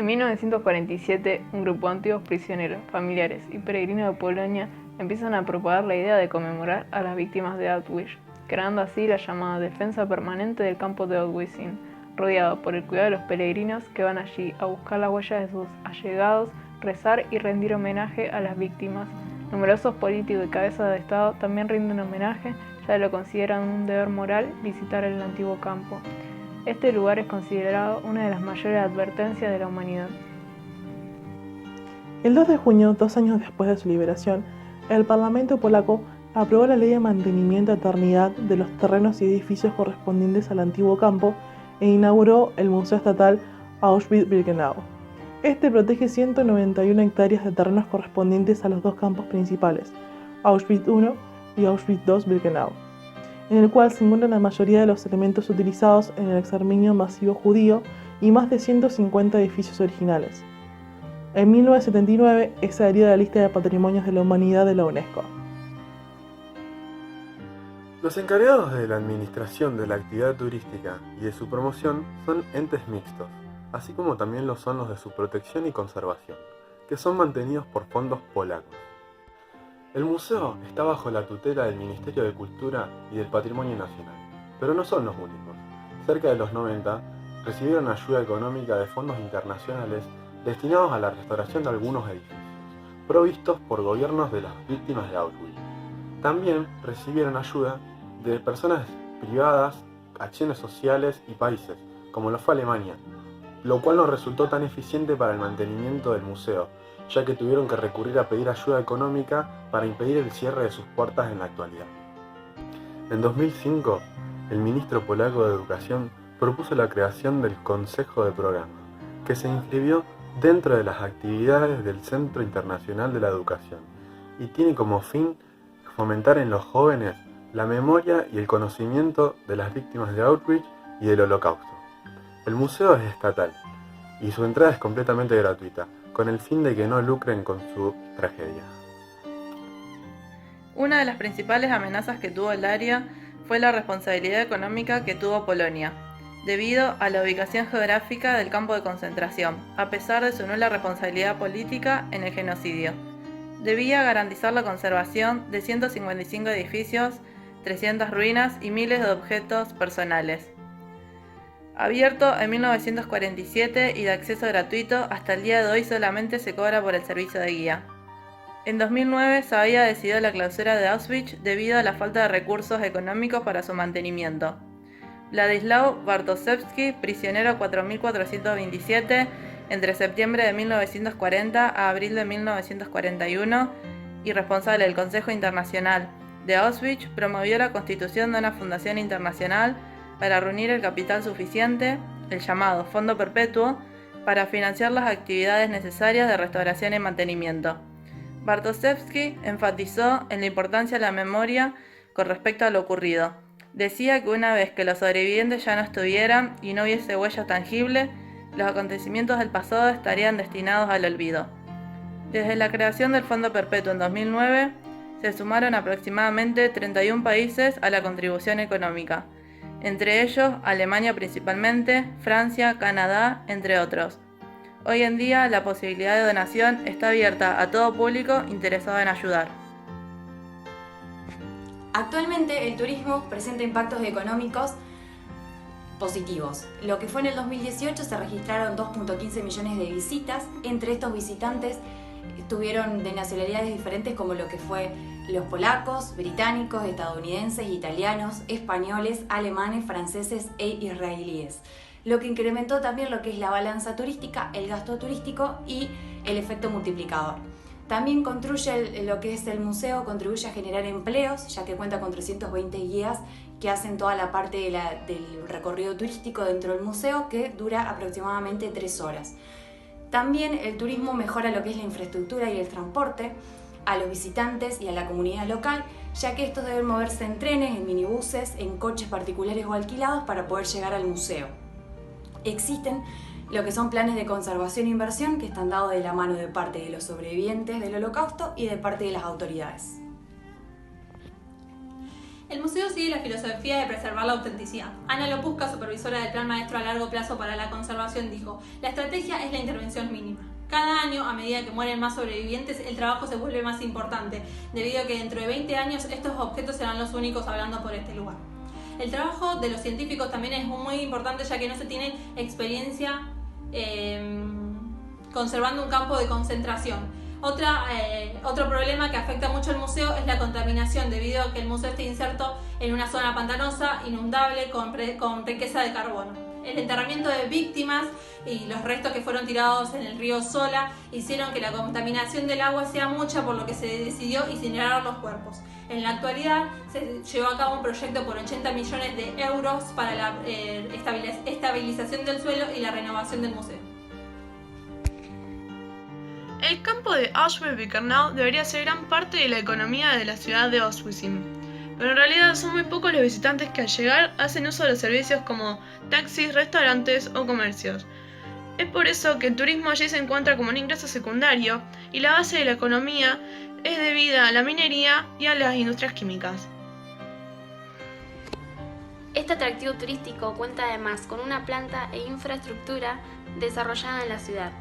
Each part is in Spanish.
En 1947, un grupo de antiguos prisioneros, familiares y peregrinos de Polonia empiezan a propagar la idea de conmemorar a las víctimas de Auschwitz, creando así la llamada Defensa Permanente del Campo de Auschwitz, rodeado por el cuidado de los peregrinos que van allí a buscar las huellas de sus allegados, rezar y rendir homenaje a las víctimas. Numerosos políticos y cabezas de Estado también rinden homenaje, ya lo consideran un deber moral visitar el antiguo campo. Este lugar es considerado una de las mayores advertencias de la humanidad. El 2 de junio, 2 años después de su liberación, el Parlamento polaco aprobó la Ley de Mantenimiento a Eternidad de los terrenos y edificios correspondientes al antiguo campo e inauguró el Museo Estatal Auschwitz-Birkenau. Este protege 191 hectáreas de terrenos correspondientes a los dos campos principales, Auschwitz I y Auschwitz II-Birkenau, en el cual se encuentran la mayoría de los elementos utilizados en el exterminio masivo judío y más de 150 edificios originales. En 1979 es adherido a la lista de Patrimonios de la Humanidad de la UNESCO. Los encargados de la administración de la actividad turística y de su promoción son entes mixtos, así como también lo son los de su protección y conservación, que son mantenidos por fondos polacos. El museo está bajo la tutela del Ministerio de Cultura y del Patrimonio Nacional, pero no son los únicos. Cerca de los 90 recibieron ayuda económica de fondos internacionales destinados a la restauración de algunos edificios, provistos por gobiernos de las víctimas de Auschwitz. También recibieron ayuda de personas privadas, acciones sociales y países, como lo fue Alemania, lo cual no resultó tan eficiente para el mantenimiento del museo, ya que tuvieron que recurrir a pedir ayuda económica para impedir el cierre de sus puertas en la actualidad. En 2005, el ministro polaco de Educación propuso la creación del Consejo de Programa, que se inscribió dentro de las actividades del Centro Internacional de la Educación y tiene como fin fomentar en los jóvenes la memoria y el conocimiento de las víctimas de Auschwitz y del Holocausto. El museo es estatal y su entrada es completamente gratuita, con el fin de que no lucren con su tragedia. Una de las principales amenazas que tuvo el área fue la responsabilidad económica que tuvo Polonia, debido a la ubicación geográfica del campo de concentración, a pesar de su nula responsabilidad política en el genocidio. Debía garantizar la conservación de 155 edificios, 300 ruinas y miles de objetos personales. Abierto en 1947 y de acceso gratuito, hasta el día de hoy solamente se cobra por el servicio de guía. En 2009 se había decidido la clausura de Auschwitz debido a la falta de recursos económicos para su mantenimiento. Władysław Bartoszewski, prisionero 4427, entre septiembre de 1940 a abril de 1941, y responsable del Consejo Internacional de Auschwitz, promovió la constitución de una fundación internacional para reunir el capital suficiente, el llamado Fondo Perpetuo, para financiar las actividades necesarias de restauración y mantenimiento. Bartoszewski enfatizó en la importancia de la memoria con respecto a lo ocurrido. Decía que una vez que los sobrevivientes ya no estuvieran y no hubiese huella tangible, los acontecimientos del pasado estarían destinados al olvido. Desde la creación del Fondo Perpetuo en 2009, se sumaron aproximadamente 31 países a la contribución económica, entre ellos Alemania principalmente, Francia, Canadá, entre otros. Hoy en día la posibilidad de donación está abierta a todo público interesado en ayudar. Actualmente el turismo presenta impactos económicos positivos. Lo que fue en el 2018 se registraron 2.15 millones de visitas. Entre estos visitantes estuvieron de nacionalidades diferentes como lo que fue los polacos, británicos, estadounidenses, italianos, españoles, alemanes, franceses e israelíes. Lo que incrementó también lo que es la balanza turística, el gasto turístico y el efecto multiplicador. También construye lo que es el museo, contribuye a generar empleos, ya que cuenta con 320 guías que hacen toda la parte del recorrido turístico dentro del museo, que dura aproximadamente 3 horas. También el turismo mejora lo que es la infraestructura y el transporte a los visitantes y a la comunidad local, ya que estos deben moverse en trenes, en minibuses, en coches particulares o alquilados para poder llegar al museo. Existen lo que son planes de conservación e inversión que están dados de la mano de parte de los sobrevivientes del Holocausto y de parte de las autoridades. El museo sigue la filosofía de preservar la autenticidad. Ana Lopusca, supervisora del Plan Maestro a Largo Plazo para la Conservación, dijo: la estrategia es la intervención mínima. Cada año, a medida que mueren más sobrevivientes, el trabajo se vuelve más importante, debido a que dentro de 20 años estos objetos serán los únicos hablando por este lugar. El trabajo de los científicos también es muy importante, ya que no se tiene experiencia conservando un campo de concentración. Otro problema que afecta mucho al museo es la contaminación, debido a que el museo está inserto en una zona pantanosa, inundable, con riqueza de carbono. El enterramiento de víctimas y los restos que fueron tirados en el río Sola hicieron que la contaminación del agua sea mucha, por lo que se decidió incinerar los cuerpos. En la actualidad se llevó a cabo un proyecto por 80 millones de euros para la estabilización del suelo y la renovación del museo. El campo de Auschwitz-Birkenau debería ser gran parte de la economía de la ciudad de Auschwitz, pero en realidad son muy pocos los visitantes que al llegar hacen uso de los servicios como taxis, restaurantes o comercios. Es por eso que el turismo allí se encuentra como un ingreso secundario y la base de la economía es debida a la minería y a las industrias químicas. Este atractivo turístico cuenta además con una planta e infraestructura desarrollada en la ciudad.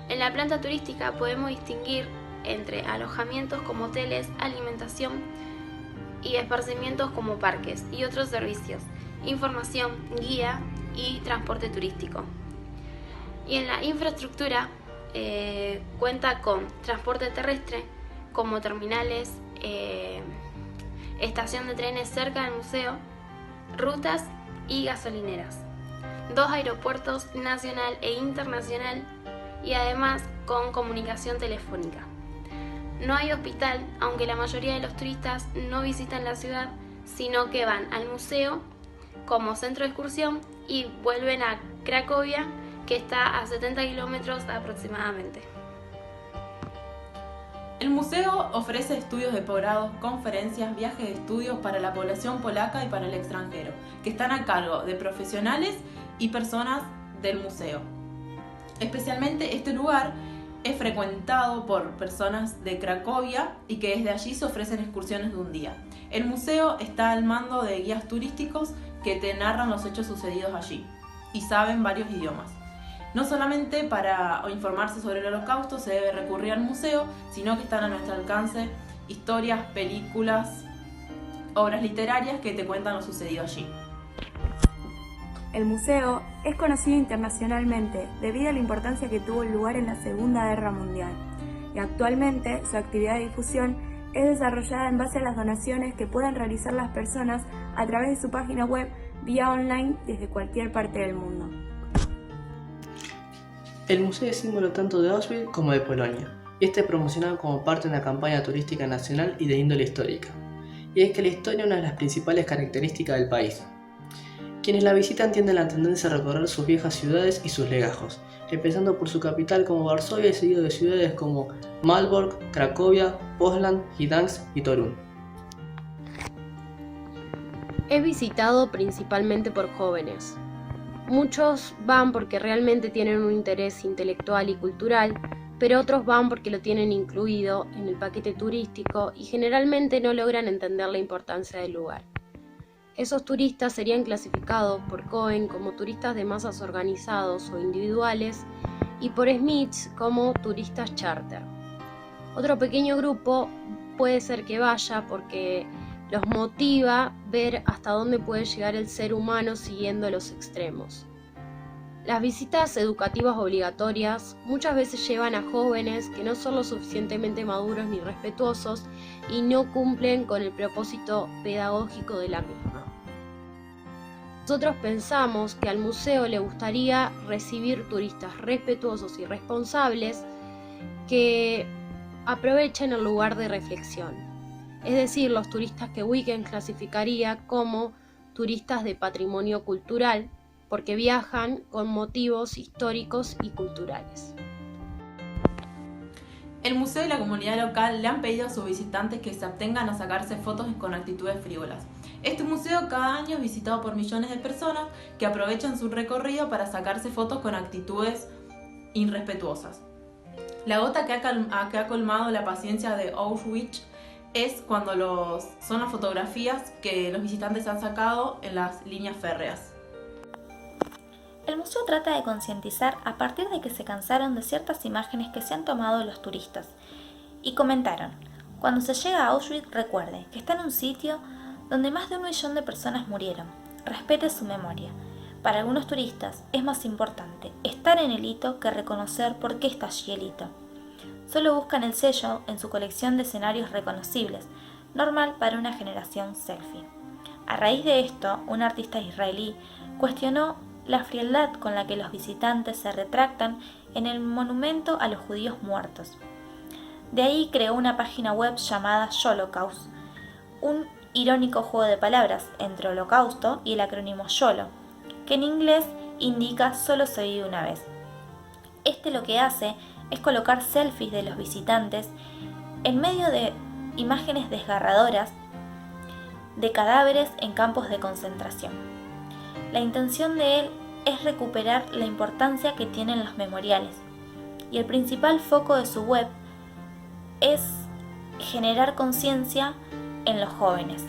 En la planta turística podemos distinguir entre alojamientos como hoteles, alimentación y esparcimientos como parques y otros servicios, información, guía y transporte turístico. Y en la infraestructura cuenta con transporte terrestre como terminales, estación de trenes cerca del museo, rutas y gasolineras, 2 aeropuertos nacional e internacional y además con comunicación telefónica. No hay hospital, aunque la mayoría de los turistas no visitan la ciudad, sino que van al museo como centro de excursión y vuelven a Cracovia, que está a 70 kilómetros aproximadamente. El museo ofrece estudios de posgrado, conferencias, viajes de estudios para la población polaca y para el extranjero, que están a cargo de profesionales y personas del museo. Especialmente este lugar es frecuentado por personas de Cracovia y que desde allí se ofrecen excursiones de un día. El museo está al mando de guías turísticos que te narran los hechos sucedidos allí y saben varios idiomas. No solamente para informarse sobre el Holocausto se debe recurrir al museo, sino que están a nuestro alcance historias, películas, obras literarias que te cuentan lo sucedido allí. El museo es conocido internacionalmente debido a la importancia que tuvo lugar en la Segunda Guerra Mundial, y actualmente su actividad de difusión es desarrollada en base a las donaciones que puedan realizar las personas a través de su página web vía online desde cualquier parte del mundo. El museo es símbolo tanto de Auschwitz como de Polonia, y este es promocionado como parte de una campaña turística nacional y de índole histórica. Y es que la historia es una de las principales características del país. Quienes la visitan tienden la tendencia a recorrer sus viejas ciudades y sus legajos, empezando por su capital como Varsovia y seguido de ciudades como Malbork, Cracovia, Poznan, Gdansk y Torun. Es visitado principalmente por jóvenes. Muchos van porque realmente tienen un interés intelectual y cultural, pero otros van porque lo tienen incluido en el paquete turístico y generalmente no logran entender la importancia del lugar. Esos turistas serían clasificados por Cohen como turistas de masas organizados o individuales y por Smith como turistas charter. Otro pequeño grupo puede ser que vaya porque los motiva ver hasta dónde puede llegar el ser humano siguiendo los extremos. Las visitas educativas obligatorias muchas veces llevan a jóvenes que no son lo suficientemente maduros ni respetuosos y no cumplen con el propósito pedagógico de la misma. Nosotros pensamos que al museo le gustaría recibir turistas respetuosos y responsables que aprovechen el lugar de reflexión. Es decir, los turistas que Weekend clasificaría como turistas de patrimonio cultural, porque viajan con motivos históricos y culturales. El museo y la comunidad local le han pedido a sus visitantes que se abstengan a sacarse fotos con actitudes frívolas. Este museo cada año es visitado por millones de personas que aprovechan su recorrido para sacarse fotos con actitudes irrespetuosas. La gota que ha colmado la paciencia de Auschwitz es cuando son las fotografías que los visitantes han sacado en las líneas férreas. El museo trata de concientizar a partir de que se cansaron de ciertas imágenes que se han tomado los turistas y comentaron: cuando se llega a Auschwitz, recuerde que está en un sitio donde más de 1 millón de personas murieron. Respete su memoria. Para algunos turistas es más importante estar en el hito que reconocer por qué está allí el hito. Solo buscan el sello en su colección de escenarios reconocibles, normal para una generación selfie. A raíz de esto, un artista israelí cuestionó la frialdad con la que los visitantes se retractan en el monumento a los judíos muertos. De ahí creó una página web llamada Holocaust, un irónico juego de palabras entre holocausto y el acrónimo YOLO, que en inglés indica solo se vive una vez. Este lo que hace es colocar selfies de los visitantes en medio de imágenes desgarradoras de cadáveres en campos de concentración. La intención de él es recuperar la importancia que tienen los memoriales, y el principal foco de su web es generar conciencia en los jóvenes.